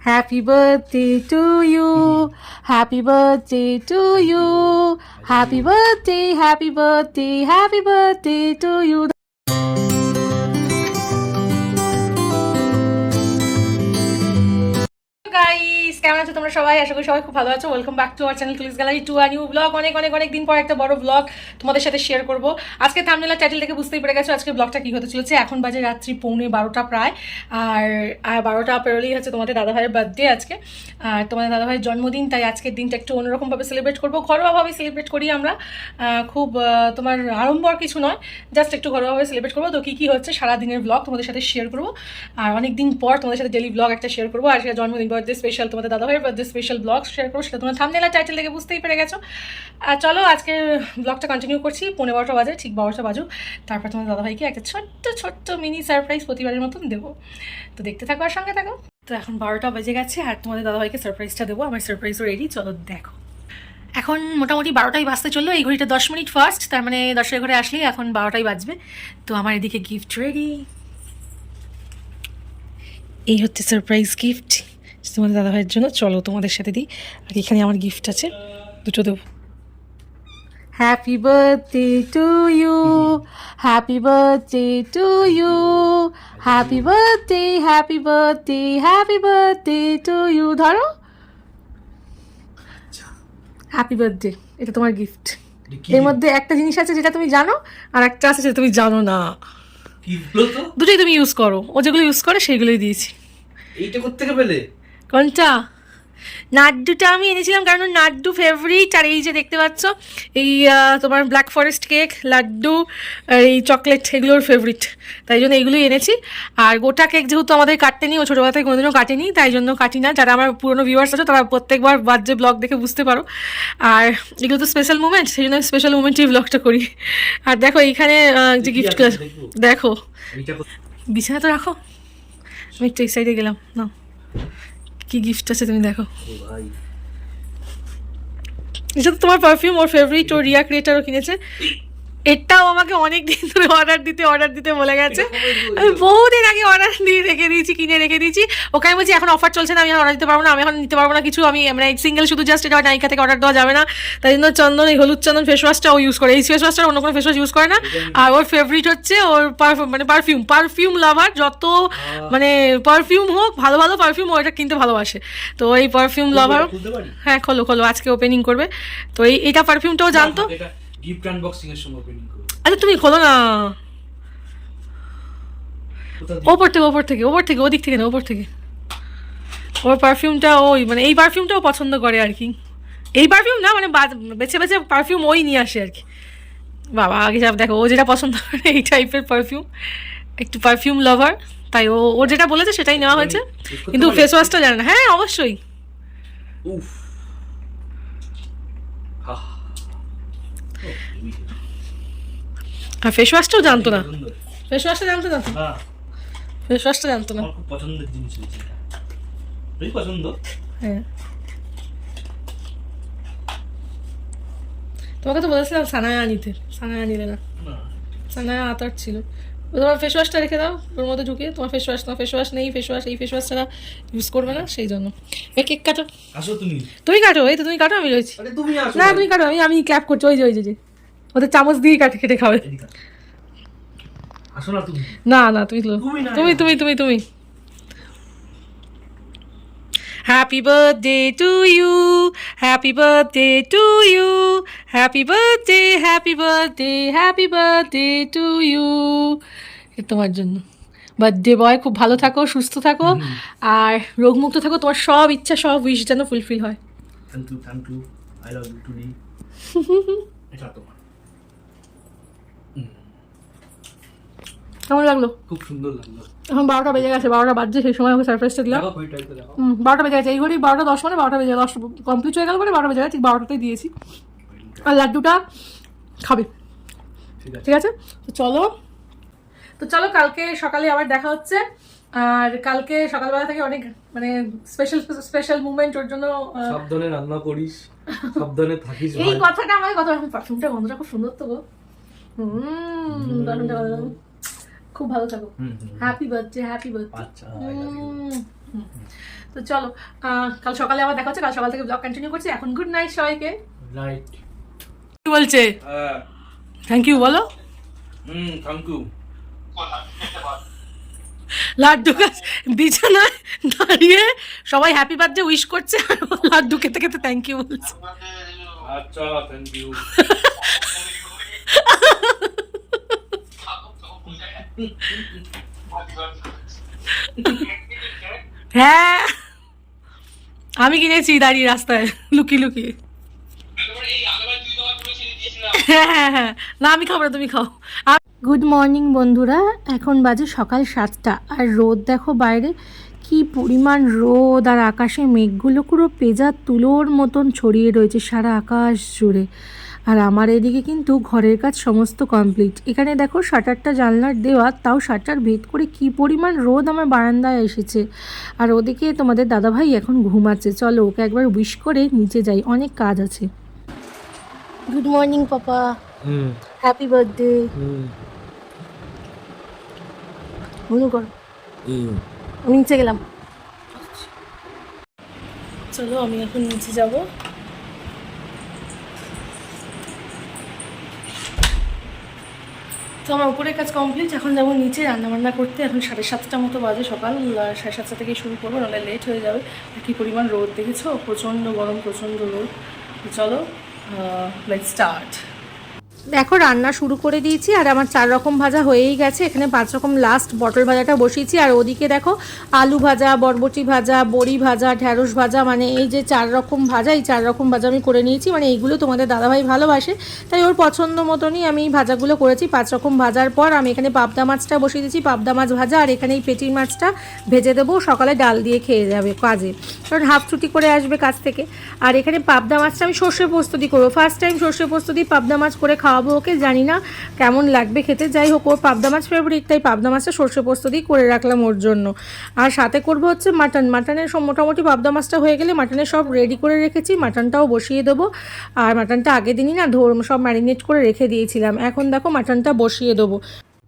Happy birthday to you. Happy birthday to you. Happy birthday, happy birthday, happy birthday to you. Guys, কেমন আছো তোমরা সবাই? আশা করি সবাই খুব ভালো আছো। Welcome back to our channel clips gallery to a new blog. অনেক দিন পর একটা বড় ব্লগ তোমাদের সাথে শেয়ার করব। আজকে থাম্বনেল আর টাইটেল দেখে বুঝতেই পেরে গেছো আজকে ব্লগটা কি হতে চলেছে। এখন বাজে রাত্রি 11:15 প্রায়, আর 12টা পেরোলেই হচ্ছে তোমাদের দাদাভাইয়ের বার্থডে আজকে, আর তোমাদের দাদাভাইয়ের জন্মদিন। তাই আজকের দিনটা একটু অন্যরকমভাবে সেলিব্রেট করবো, ঘরোয়াভাবে সেলিব্রেট করি আমরা। খুব তোমার আড়ম্বর কিছু নয়, জাস্ট একটু ঘরোয়াভাবে সেলিব্রেট করবো। তো কী হচ্ছে সারাদিনের ব্লগ তোমাদের সাথে শেয়ার করবো, আর অনেকদিন পর তোমাদের সাথে ডেলি ব্লগ একটা শেয়ার করবো। আজকে জন্মদিন, বার্থডে স্পেশাল, তোমাদের দাদাভাইয়ের বার্থডে স্পেশাল ব্লগ শেয়ার করবো। সেটা তোমার থাম্বনেল আর টাইটেল দেখে বুঝতেই পেরে গেছো। আর চলো আজকে ব্লগটা কন্টিনিউ করছি। 12:15 বাজে, ঠিক 12টা বাজুক। তারপর তোমার দাদাভাইকে একটা ছোট্ট মিনি সারপ্রাইজ প্রতিবারের মতন দেবো। তো দেখতে থাকো আর সঙ্গে থাকো। তো এখন 12টা বেজে গেছে আর তোমাদের দাদাভাইকে সারপ্রাইজটা দেবো। আমার সারপ্রাইজও রেডি, চলো দেখো। এখন মোটামুটি 12টাই বাজতে চললো। এই ঘড়িটা 10 মিনিট ফার্স্ট, তার মানে 10-এর ঘরে আসলেই এখন 12টাই বাজবে। তো আমার এদিকে গিফট রেডি। এই হচ্ছে সারপ্রাইজ গিফট তোমাদের দাদাভাইয়ের জন্য। চলো তোমাদের সাথে দিই। আর এখানে আমার গিফট আছে, দুটো দেবো। Happy birthday to you, happy birthday to you, happy birthday, happy birthday, happy birthday to you. ধরো, হ্যাপি বার্থডে, এটা তোমার গিফট। এর মধ্যে একটা জিনিস আছে যেটা তুমি জানো, আর একটা আছে যেটা তুমি জানো না। দুটোই তুমি ইউজ করো, ও যেগুলো ইউজ করে সেইগুলোই দিয়েছি। এইটা কোত্থেকে পেলে? কোনটা? নাড্ডুটা আমি এনেছিলাম কারণ নাড্ডু ফেভারিট। আর এই যে দেখতে পাচ্ছ এই তোমার ব্ল্যাক ফরেস্ট কেক, লাড্ডু আর এই চকলেট, এগুলোর ফেভারিট, তাই জন্য এইগুলোই এনেছি। আর গোটা কেক যেহেতু আমাদের কাটতে নিই, ও ছোটোবেলা থেকে কোনোদিনও কাটেনি, তাই জন্য কাটি না। যারা আমার পুরোনো ভিউয়ার্স আছে তারা প্রত্যেকবার বার্থডে ব্লগ দেখে বুঝতে পারো। আর এগুলো তো স্পেশাল মুমেন্ট, সেই জন্য স্পেশাল মুমেন্টেই ব্লগটা করি। আর দেখো এইখানে যে গিফট দেখো, বিছানা তো রাখো, আমি একটু এই সাইডে গেলাম না। কি গিফট আছে তুমি দেখো। এটা তো তোমার পারফিউম, ওর ফেভারিট, ও রিয়া ক্রিয়েটারও কিনেছে। এটাও আমাকে অনেক দিন ধরে অর্ডার দিতে বলে গেছে। আমি বহুদিন আগে অর্ডার দিয়ে রেখে দিয়েছি, কিনে রেখে দিয়েছি। ওকে আমি বলছি এখন অফার চলছে না, আমি অর্ডার দিতে পারবো না, আমি এখন নিতে পারবো না কিছু। আমি মানে সিঙ্গেল শুধু জাস্ট এটা নায়িকা থেকে অর্ডার দেওয়া যাবে না। তাই জন্য চন্দন, এই হলুদ চন্দন ফেস ওয়াশটা ও ইউজ করে। এই ফেস ওয়াশটা অন্য কোনো ফেস ওয়াশ ইউজ করে না। আর ওর ফেভারিট হচ্ছে ওর পারফিউম লাভার। যত মানে পারফিউম হোক, ভালো পারফিউম ও এটা কিনতে ভালোবাসে। তো এই পারফিউম লাভার, হ্যাঁ খোলো, আজকে ওপেনিং করবে। তো এইটা পারফিউমটাও জানতো। গিফট আনবক্সিং এর সময় ওপেনিং করব। আচ্ছা তুমি খোলো না, ওপর থেকে ওদিক থেকে না, ওপর থেকে। ওর পারফিউমটা ওই মানে এই পারফিউমটাও পছন্দ করে আর কি। এই পারফিউম না, মানে বেছে পারফিউম ওই নিয়ে আসে আর কি। বাবা আগে সব দেখো, ও যেটা পছন্দ করে এই টাইপের পারফিউম, একটু পারফিউম লাভার, তাই ও যেটা বলেছে সেটাই নেওয়া হয়েছে। কিন্তু ফেস ওয়াশটা জানে না। হ্যাঁ অবশ্যই। আর ফেস ওয়াশটাও জানতো না, ফেস ওয়াশটা জানতো না। খুব পছন্দের জিনিস হয়েছে, খুবই পছন্দ। হ্যাঁ তোমাকে তো বলেছিলাম সানায়া নিতে, সানায়া নিলে না। সানায়া আতার ছিল। তোমার ফেস ওয়াশটা রেখে দাও ওর মধ্যে ঢুকিয়ে। তোমার ফেস ওয়াশ নেই, এই ফেস ওয়াশ ছাড়া ইউজ করবে না, সেই জন্য। এই কেক কাটো, আসো তুমি কাটো, এই তো তুমি কাটো, আমি রয়েছি। না তুমি কাটো, আমি ক্ল্যাপ করছি। ওই যে ওদের চামচ দিয়ে কেটে খাবে। আসো না তুমি। না তুমি Happy birthday to you, happy birthday to you, happy birthday, happy birthday, happy birthday to you. তোমার জন্য বার্থডে বয়, খুব ভালো থাকো, সুস্থ থাকো, আর রোগমুক্ত থাকো। তোমার সব ইচ্ছা, সব উইশ যেন ফুলফিল হয়। Thank you, I love you today. এটা তোমার। কেমন লাগলো? খুব সুন্দর লাগলো। এখন 12টা বেজে গেছে, 12টা বাজছে, সেই সময় আমাকে সারপ্রাইজটা দিলাম। 12টা বেজে গেছে, এই ঘড়ি 12টা 10 মানে 12টা বেজে 10 কমপ্লিট হয়ে গেল বলে 12টা বেজে গেছে, ঠিক 12টাতেই দিয়েছি। আর লাড্ডুটা খাবে, ঠিক আছে? তো চলো কালকে সকালে আবার দেখা হচ্ছে। আর কালকে সকালবেলা থেকে অনেক মানে স্পেশাল মুভমেন্ট, ওর জন্য সাবধানে রান্না করিস, সাবধানে থাকিস। এই কথাটা আমার কথা, পারফিউমটা গন্ধটা খুব সুন্দর তো গো। পারফিউমটা খুব ভালো থাকো। Happy birthday. আচ্ছা, তো চলো কাল সকালে আবার দেখা হচ্ছে, কাল সকাল থেকে ব্লগ কন্টিনিউ করছি। এখন গুড নাইট সবাইকে। লাইট কি বলছে? থ্যাংক ইউ বলো। Thank you. লাড্ডু গাছ বিছানায় দাঁড়িয়ে সবাই হ্যাপি বার্থডে উইশ করছে, আর ও লাড্ডু খেতে খেতে থ্যাংক ইউ বলছে। আচ্ছা থ্যাংক ইউ। হ্যাঁ আমি কিনেছি দাঁড়িয়ে রাস্তায় লুকিয়ে লুকিয়ে। হ্যাঁ হ্যাঁ হ্যাঁ, না আমি খাবো না, তুমি খাও। গুড মর্নিং বন্ধুরা, এখন বাজে সকাল 7টা, আর রোদ দেখো বাইরে কি পরিমাণ রোদ, আর আকাশে মেঘগুলো পুরো পেঁজা তুলোর মতন ছড়িয়ে রয়েছে সারা আকাশ জুড়ে। আর আমার এদিকে কিন্তু ঘরের কাজ সমস্ত কমপ্লিট। এখানে দেখো শাটারটা জানলার দেওয়া, তাও শাটার ভেদ করে কি পরিমাণ রোদ আমার বারান্দায় এসেছে। আর ওদিকে তোমাদের দাদাভাই এখন ঘুমাচ্ছে, চলো ওকে একবার উইশ করে নিচে যাই, অনেক কাজ আছে। গুড মর্নিং পাপা, হ্যাপি বার্থডে। মনে করো আমি নিচে গেলাম। চলো আমি এখন নিচে যাব। তো আমার উপরের কাজ কমপ্লিট, এখন যাবো নিচে রান্নাবান্না করতে। এখন 7:30 মতো বাজে সকাল, 7:30 থেকে শুরু করবো, নাহলে লেট হয়ে যাবে। আর কী পরিমাণ রোদ দেখেছো, প্রচণ্ড গরম, প্রচণ্ড রোদ। চলো লেটস স্টার্ট। দেখো রান্না শুরু করে দিয়েছি, আর আমার 4 রকম ভাজা হয়েই গেছে। এখানে 5 রকম লাস্ট পটল ভাজাটা বসিয়েছি, আর ওদিকে দেখো আলু ভাজা, বরবটি ভাজা, বড়ি ভাজা, ঢ্যাঁড়স ভাজা, মানে এই যে 4 রকম ভাজা, এই 4 রকম ভাজা আমি করে নিয়েছি। মানে এইগুলো তোমাদের দাদাভাই ভালোবাসে, তাই ওর পছন্দ মতনই আমি ভাজাগুলো করেছি। 5 রকম ভাজার পর আমি এখানে পাবদা মাছটা বসিয়ে দিয়েছি, পাবদা মাছ ভাজা, আর এখানে এই পেটির মাছটা ভেজে দেবো, সকালে ডাল দিয়ে খেয়ে যাবে কাজে, কারণ হাফ ছুটি করে আসবে কাজ থেকে। আর এখানে পাবদা মাছটা আমি সর্ষে পোস্ত দিয়ে করবো, ফার্স্ট টাইম সর্ষে পোস্ত দিয়ে পাবদা মাছ করে খাওয়াবো ওকে, জানি না কেমন লাগবে খেতে। যাই হোক, ওর পাবদা মাছ ফেভারিট, তাই পাবদা মাছটা সর্ষে পোস্ত দিয়ে করে রাখলাম ওর জন্য। আর সাথে করবো হচ্ছে মাটনের সব মোটামুটি পাবদা মাছটা হয়ে গেলে মাটনের সব রেডি করে রেখেছি, মাটনটাও বসিয়ে দেবো। আর মাটনটা আগের দিনই না সব ম্যারিনেট করে রেখে দিয়েছিলাম, এখন দেখো মাটনটা বসিয়ে দেবো।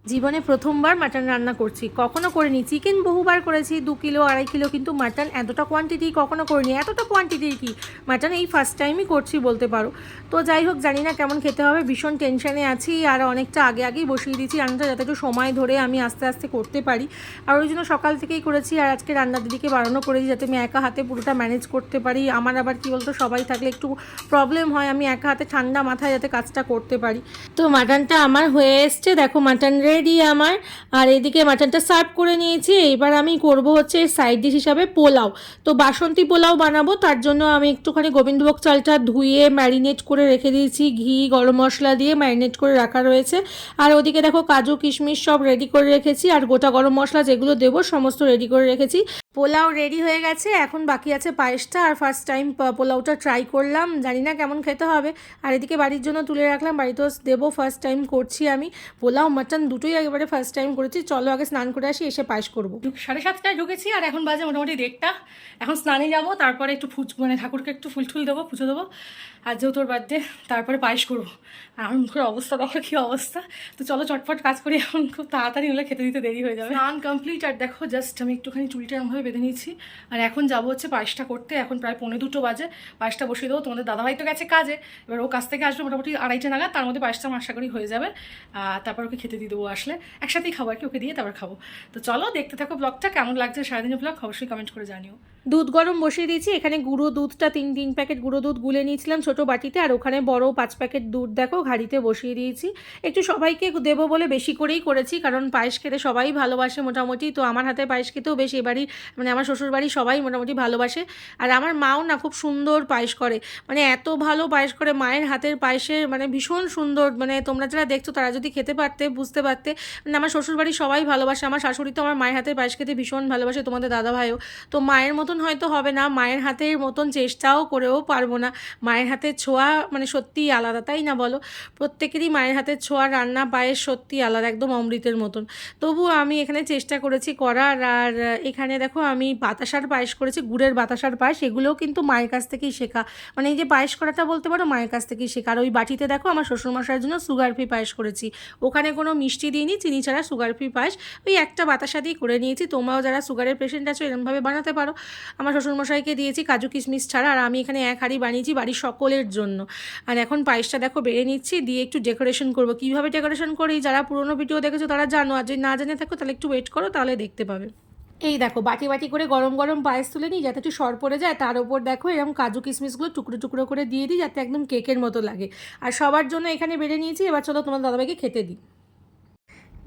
জীবনে প্রথমবার মাটন রান্না করছি, কখনো করিনি। চিকেন বহুবার করেছি, 2 কিলো 2.5 কিলো, কিন্তু মাটন এতটা কোয়ান্টিটি কখনো করিনি। এতটা কোয়ান্টিটির কি মাটন এই ফার্স্ট টাইমই করছি বলতে পারো। তো যাই হোক, জানি না কেমন খেতে হবে, ভীষণ টেনশানে আছি। আর অনেকটা আগেই বসিয়ে দিয়েছি রান্নাটা, যাতে একটু সময় ধরে আমি আস্তে আস্তে করতে পারি। আর ওই জন্য সকাল থেকেই করেছি। আর আজকে রান্নার দিদিকে বারণও করেছি, যাতে আমি একা হাতে পুরোটা ম্যানেজ করতে পারি। আমার আবার কি বলতো, সবাই থাকলে একটু প্রবলেম হয়, আমি একা হাতে ঠান্ডা মাথায় যাতে কাজটা করতে পারি। তো মাটনটা আমার হয়ে এসছে, দেখো মাটন রেডি আমার। আর এদিকে মাটনটা সার্ভ করে নিয়েছি। এবার আমি করব হচ্ছে সাইড ডিশ হিসাবে পোলাও। তো বাসন্তী পোলাও বানাবো, তার জন্য আমি একটুখানি গোবিন্দভোগ চালটা ধুয়ে ম্যারিনেট করে রেখে দিয়েছি, ঘি গরম মশলা দিয়ে ম্যারিনেট করে রাখা রয়েছে। আর ওদিকে দেখো কাজু কিশমিশ সব রেডি করে রেখেছি, আর গোটা গরম মশলা যেগুলো দেবো সমস্ত রেডি করে রেখেছি। পোলাও রেডি হয়ে গেছে, এখন বাকি আছে পায়েসটা। আর ফার্স্ট টাইম পোলাওটা ট্রাই করলাম, জানি না কেমন খেতে হবে। আর এদিকে বাড়ির জন্য তুলে রাখলাম, বাড়িতেও দেবো, ফার্স্ট টাইম করছি আমি। পোলাও মাটন দুটোই একেবারে ফার্স্ট টাইম করেছি। চলো আগে স্নান করে আসি, এসে পায়েস করবো। 7:30টায় ঢুকেছি, আর এখন বাজে মোটামুটি 1:30টা। এখন স্নানে যাবো, তারপরে একটু মানে ঠাকুরকে একটু ফুল টুল দেবো, পুজো দেবো, আর যেহেতু ওর বার্থডে, তারপরে পায়েস করবো। আর আমার মুখের অবস্থা দেখো কী অবস্থা। তো চলো চটপট কাজ করি, এখন খুব তাড়াতাড়ি হলে খেতে দিতে দেরি হয়ে যাবে। স্নান কমপ্লিট, আর দেখো জাস্ট আমি একটুখানি চুলটা এরমভাবে বেঁধে নিয়েছি। আর এখন যাবো হচ্ছে পায়েসটা করতে। এখন প্রায় 1:45 বাজে, পায়েসটা বসিয়ে দেবো। তোমাদের দাদাভাই তো গেছে কাজে, এবার ও কাজ থেকে আসবে মোটামুটি 2:30 নাগাদ, তার মধ্যে পায়েসটা আমার আশা করি হয়ে যাবে। তারপর ওকে খেতে দিয়ে দেবো, আসলে একসাথেই খাবো আর কি, ওকে দিয়ে তারপর খাবো। তো চলো দেখতে থাকো ব্লগটা, কেমন লাগছে সারাদিনের ব্লগ অবশ্যই কমেন্ট করে জানিও। দুধ গরম বসিয়ে দিয়েছি, এখানে গুঁড়ো দুধটা 3 প্যাকেট গুঁড়ো দুধ গুলে নিয়েছিলাম ছোটো বাটিতে, আর ওখানে বড় 5 প্যাকেট দুধ দেখো ঘাড়িতে বসিয়ে দিয়েছি। একটু সবাইকে দেবো বলে বেশি করেই করেছি, কারণ পায়েস খেতে সবাই ভালোবাসে মোটামুটি। তো আমার হাতে পায়েস খেতেও বেশ এবারই, মানে আমার শ্বশুরবাড়ি সবাই মোটামুটি ভালোবাসে। আর আমার মাও না খুব সুন্দর পায়েস করে, মানে এত ভালো পায়েস করে, মায়ের হাতের পায়েসের মানে ভীষণ সুন্দর। মানে তোমরা যারা দেখছো তারা যদি খেতে পারতে বুঝতে পারতে। মানে আমার শ্বশুরবাড়ি সবাই ভালোবাসে, আমার শাশুড়ি তো আমার মায়ের হাতের পায়েস খেতে ভীষণ ভালোবাসে, তোমাদের দাদাভাইও। তো মায়ের মতন হয়তো হবে না, মায়ের হাতের মতন চেষ্টাও করেও পারবো না। মায়ের হাতের ছোঁয়া মানে সত্যিই আলাদা, তাই না বলো? প্রত্যেকেরই মায়ের হাতের ছোঁয়া, রান্না, পায়েস সত্যি আলাদা, একদম অমৃতের মতন। তবুও আমি এখানে চেষ্টা করেছি করার। আর এখানে দেখো আমি বাতাসার পায়েস করেছি, গুড়ের বাতাসার পায়েস। এগুলোও কিন্তু মায়ের কাছ থেকেই শেখা, মানে এই যে পায়েস করাটা বলতে পারো মায়ের কাছ থেকেই শেখা। আর ওই বাটিতে দেখো আমার শ্বশুরমশাইয়ের জন্য সুগার ফ্রি পায়েস করেছি, ওখানে কোনো মিষ্টি দিইনি, চিনি ছাড়া সুগার ফ্রি পায়েস ওই একটা বাতাসা দিয়ে করে নিয়েছি। তোমরাও যারা সুগারের পেশেন্ট আছো এরকমভাবে বানাতে পারো। আমার শ্বশুরমশাইকে দিয়েছি কাজু কিশমিশ ছাড়া, আর আমি এখানে এক হাঁড়ি বানিয়েছি বাড়ির সকলের জন্য। আর এখন পায়েসটা দেখো বেড়ে নিচ্ছি, দিয়ে একটু ডেকোরেশন করবো। কীভাবে ডেকোরেশন করি যারা পুরোনো ভিডিও দেখেছো তারা জানো, আর যদি না জেনে থাকো তাহলে একটু ওয়েট করো, তাহলে দেখতে পাবে। এই দেখো বাটি বাটি করে গরম গরম পায়েস তুলে নিই যাতে একটু সর পড়ে যায়, তার উপর দেখো এরকম কাজু কিশমিশগুলো টুকরো টুকরো করে দিয়ে দিই যাতে একদম কেকের মতো লাগে। আর সবার জন্য এখানে বেড়ে নিয়েছি, এবার চলো তোমার দাদাভাইকে খেতে দিই।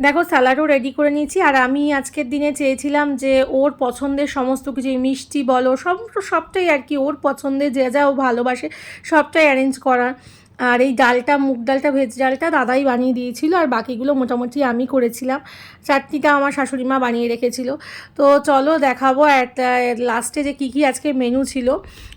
দেখো স্যালাডও রেডি করে নিয়েছি। আর আমি আজকের দিনে চেয়েছিলাম যে ওর পছন্দের সমস্ত কিছু, মিষ্টি বলো সবটাই আর কি ওর পছন্দের, যা যা ও ভালোবাসে সবটাই অ্যারেঞ্জ করার। আর এই ডালটা, মুগ ডালটা, ভেজ ডালটা দাদাই বানিয়ে দিয়েছিল, আর বাকিগুলো মোটামুটি আমি করেছিলাম। চাটনিটা আমার শাশুড়ি মা বানিয়ে রেখেছিল। তো চলো দেখাবো একটা লাস্টে যে কী কী আজকে মেনু ছিল।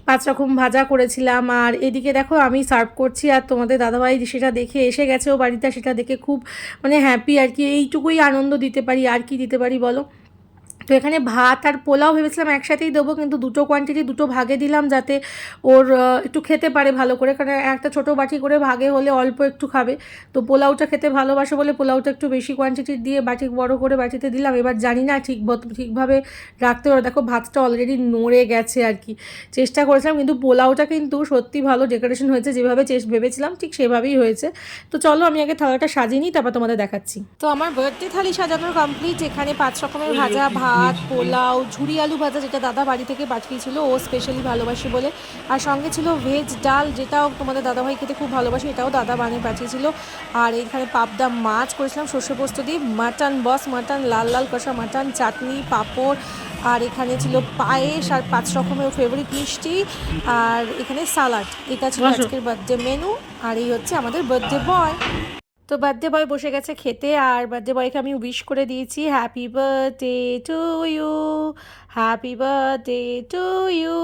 5 রকম ভাজা করেছিলাম। আর এদিকে দেখো আমি সার্ভ করছি, আর তোমাদের দাদাভাই সেটা দেখে এসে গেছে ও বাড়িতে, সেটা দেখে খুব মানে হ্যাপি আর কি। এইটুকুই আনন্দ দিতে পারি, আর কি দিতে পারি বলো। তো এখানে ভাত আর পোলাও ভেবেছিলাম একসাথেই দেবো, কিন্তু দুটো কোয়ান্টিটি দুটো ভাগে দিলাম যাতে ওর একটু খেতে পারে ভালো করে, কারণ একটা ছোটো বাটি করে ভাগে হলে অল্প একটু খাবে। তো পোলাওটা খেতে ভালোবাসে বলে পোলাওটা একটু বেশি কোয়ান্টিটির দিয়ে বাটি বড় করে বাটিতে দিলাম। এবার জানি না ঠিকভাবে রাখতে পারো। দেখো ভাতটা অলরেডি নড়ে গেছে আর কি, চেষ্টা করেছিলাম, কিন্তু পোলাওটা কিন্তু সত্যি ভালো ডেকোরেশন হয়েছে, যেভাবে ভেবেছিলাম ঠিক সেভাবেই হয়েছে। তো চলো আমি আগে থালাটা সাজিয়ে নিই, তারপর তোমাদের দেখাচ্ছি। তো আমার বার্থডে থালি সাজানোর কমপ্লিট। এখানে 5 রকমের ভাজা, ভাত, পোলাও, ঝুরি আলু ভাজা যেটা দাদা বাড়ি থেকে পাঠিয়েছিল, ও স্পেশালি ভালোবাসে বলে, আর সঙ্গে ছিল ভেজ ডাল যেটাও তোমাদের দাদাভাই খেতে খুব ভালোবাসে, এটাও দাদা বানিয়ে পাঠিয়েছিল। আর এইখানে পাবদা মাছ করেছিলাম সর্ষে পোস্ত দিয়ে, মাটন মাটন, লাল লাল কষা মাটন, চাটনি, পাঁপড়, আর এখানে ছিল পায়েস, আর 5 রকমের ফেভারিট মিষ্টি, আর এখানে সালাড। এটা ছিল আজকের বার্থডে মেনু। আর এই হচ্ছে আমাদের বার্থডে বয়। তো বার্থডে বয় বসে গেছে খেতে, আর বার্থডে বয়কে আমি উইশ করে দিয়েছি, happy birthday to you, happy birthday to you,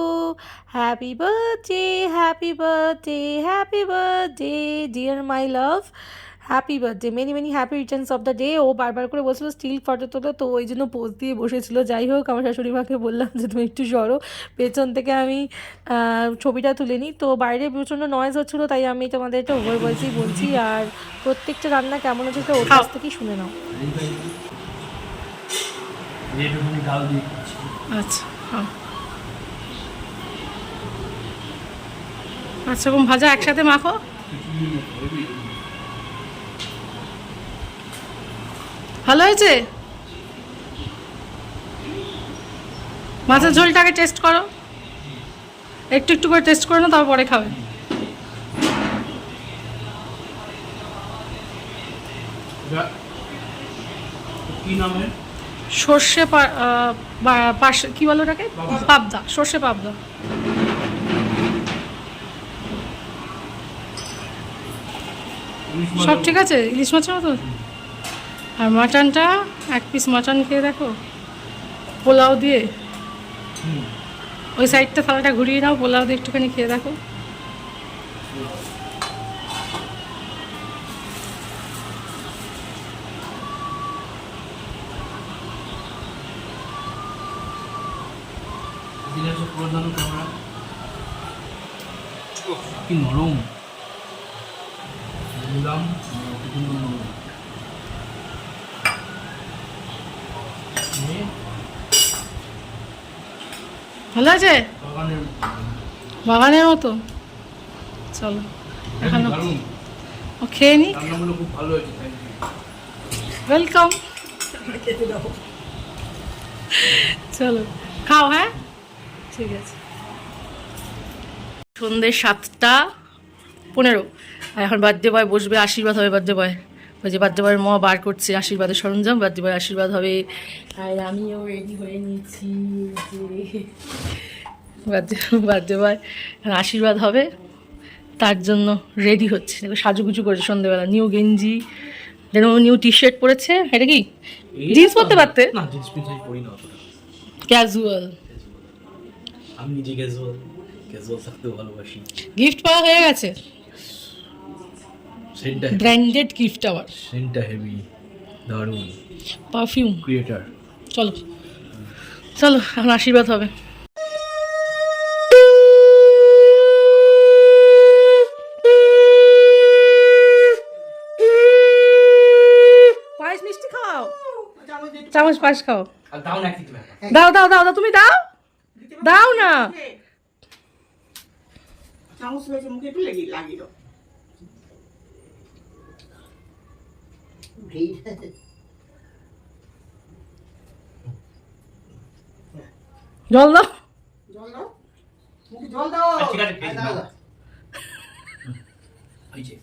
happy birthday, happy birthday, happy birthday dear my love, happy birthday, many many happy returns of the day. ও বারবার করে বলছিল স্টিল ফটো তোলো, তো ওই জন্য পোজ দিয়ে বসেছিল। যাই হোক আমার শাশুড়ি মাকে বললাম যে তুমি একটু সরো, পেছন থেকে আমি ছবিটা তুলে নিই। তো বাইরে প্রচণ্ড নয়েজ হচ্ছিলো, তাই আমি তোমাদের একটা ওভার ভয়েসেই বলছি। আর প্রত্যেকটা রান্না কেমন হচ্ছে সেটা ওর কাছ থেকেই শুনে নাও। আচ্ছা হ্যাঁ, 5 রকম ভাজা একসাথে মাখো। ভালো হয়েছে? মাছের ঝোলটাকে টেস্ট করো, একটু একটু করে টেস্ট করো না, তারপরে খাবে। সর্ষে কি বলো ওটাকে, পাবদা, সর্ষে পাবদা। সব ঠিক আছে, ইলিশ মাছের মতো। আর মাটনটা 1 পিস মাটন খেয়ে দেখো পোলাও দিয়ে, ওই সাইডটা থালাটা ঘুরিয়ে নাও, পোলাও দিয়ে একটুখানি খেয়ে দেখো। কি নরম, ভালো আছে, বাগানের মতো। চলো এখানে ও খেয়ে নি, খুব ভালো হয়েছে, ওয়েলকাম। চলো খাও, হ্যাঁ ঠিক আছে। সন্ধ্যে 7:15, আর এখন বার্থডে বয় বসবে, আশীর্বাদ হবে বার্থডে বয়। ওই যে বার্থডে বয়ের মা বার করছে আশীর্বাদের সরঞ্জাম, বার্থডে বয় আশীর্বাদ হবে। আর আমিও রেডি হয়ে নিয়েছি যে বার্থডে বয় আশীর্বাদ হবে, তার জন্য রেডি হচ্ছে। দেখো সাজুগুজু করেছে সন্ধ্যেবেলা, নিউ গেঞ্জি, যেন নিউ টি শার্ট পরেছে। এটা কি জিন্স পরতে পারতে না, জিন্স পিন্স পরি না অতটা, ক্যাজুয়াল। আমি নিজে ক্যাজুয়াল থাকতে ভালোবাসি। গিফট পাওয়া হয়ে গেছে, সেন্টটা ব্র্যান্ডেড গিফট আবার, সেন্টটা হেভি, দারুণ পারফিউম ক্রিয়েটার। চলো চলো এখন আশীর্বাদ হবে। পায়েস মিষ্টি খাও, চামচ পায়েস খাও। আর দাও না কিছু ব্যাপার। দাও দাও দাও দাও, তুমি দাও, দাও না। চামচ রয়েছে মুখে একটু লাগিয়ে দাও। জল দাও। জল দাও, মুখে জল দাও। ঠিক আছে খেয়ে নাও। ওই যে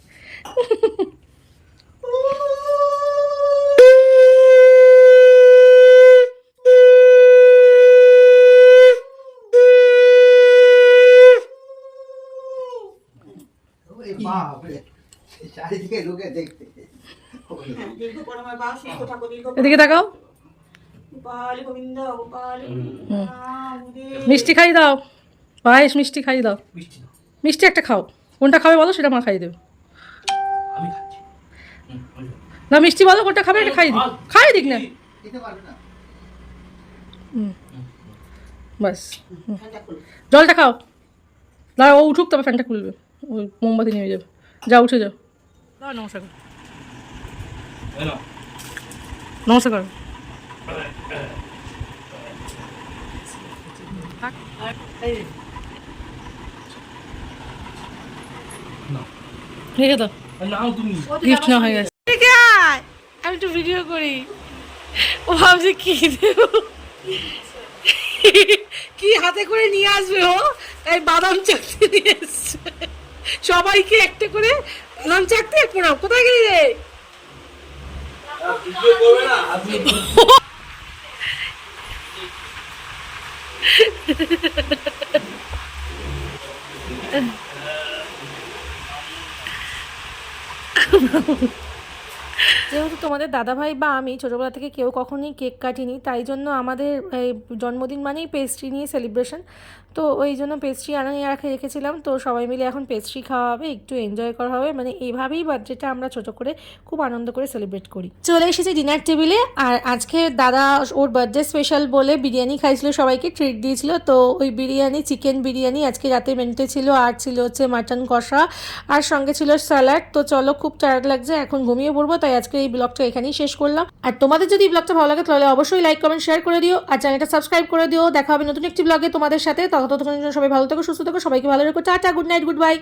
চারিদিকে লোকে দেখতে হ্যাঁ, দীর্ঘ পরমায় বাস, সুস্থ থাকো, দীর্ঘ এদিকে তাকাও। গোপাল গোবিন্দ, গোপাল গোবিন্দ, রাধে। মিষ্টি খাই দাও, পায়েস মিষ্টি খাই দাও। মিষ্টি দাও। মিষ্টি একটা খাও, কোনটা খাবে বলো, সেটা মা খাই দেবে। আমি খাচ্ছি। ওই যে। না মিষ্টি বলো কোনটা খাবে, এটা খাই দিই, খাই দিক না। দিতে পারবে না। বাস, ঠান্ডা করো। জলটা খাও। দাঁড়া, ও উঠুক তবে ফ্যানটা খুলবে, ওই মোমবাতি নিয়ে যাবে। যা উঠে যাও। দাও, নমস্কার করো। এই নাও। নমস্কার করো। নাও। রেখে দাও, নাও তুমি। গিফট না হয়ে গেছে। আমি একটু ভিডিও করি। ও ভাবছে কি দেবো, কি হাতে করে নিয়ে আসবে ও, তাই বাদাম চাকতে নিয়ে এসছে। সবাইকে একটা করে বাদাম চাকতে পোড়াও। কোথায় গেলি রে? ভিডিও করবে না আপনি। যেহেতু তোমাদের দাদাভাই বা আমি ছোটোবেলা থেকে কেউ কখনোই কেক কাটিনি, তাই জন্য আমাদের এই জন্মদিন মানেই পেস্ট্রি নিয়ে সেলিব্রেশন। তো ওই জন্য পেস্ট্রি আনিয়ে রেখেছিলাম। তো সবাই মিলে এখন পেস্ট্রি খাওয়া হবে, একটু এনজয় করা হবে, মানে এইভাবেই বার্থডেটা আমরা ছোটো করে খুব আনন্দ করে সেলিব্রেট করি। চলে এসেছি ডিনার টেবিলে। আর আজকে দাদা ওর বার্থডে স্পেশাল বলে বিরিয়ানি খাইছিল, সবাইকে ট্রিট দিয়েছিল। তো ওই বিরিয়ানি, চিকেন বিরিয়ানি আজকে রাতে মেনুতে ছিল। আর ছিল হচ্ছে মাটন কষা, আর সঙ্গে ছিল স্যালাড। তো চলো, খুব টায়ার্ড লাগছে, এখন ঘুমিয়ে পড়বো। তাই আজকে এই ব্লগটা এখানেই শেষ করলাম। আর তোমাদের যদি এই ব্লগটা ভালো লাগে তাহলে অবশ্যই লাইক কমেন্ট শেয়ার করে দিও, আর চ্যানেলটা সাবস্ক্রাইব করে দিও। দেখা হবে নতুন একটি ব্লগে তোমাদের সাথে। ততক্ষণের জন্য সবাই ভালো থেকো, সুস্থ থেকো, সবাইকে ভালো রেখো। Tata, good night, good bye.